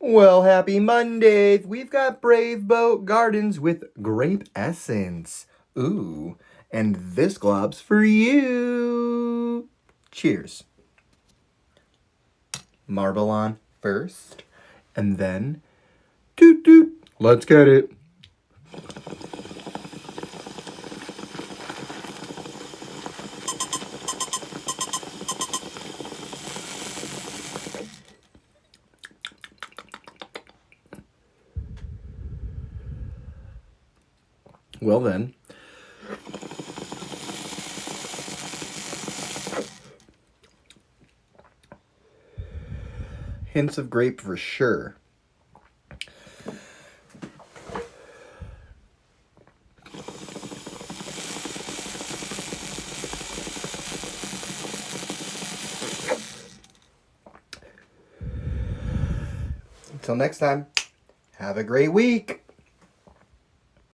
Well, happy Monday. We've got Brave Boat Gardens with grape essence. Ooh, and this glob's for you. Cheers. Marble on first, and then toot toot. Let's get it. Well then, hints of grape for sure. Until next time, have a great week.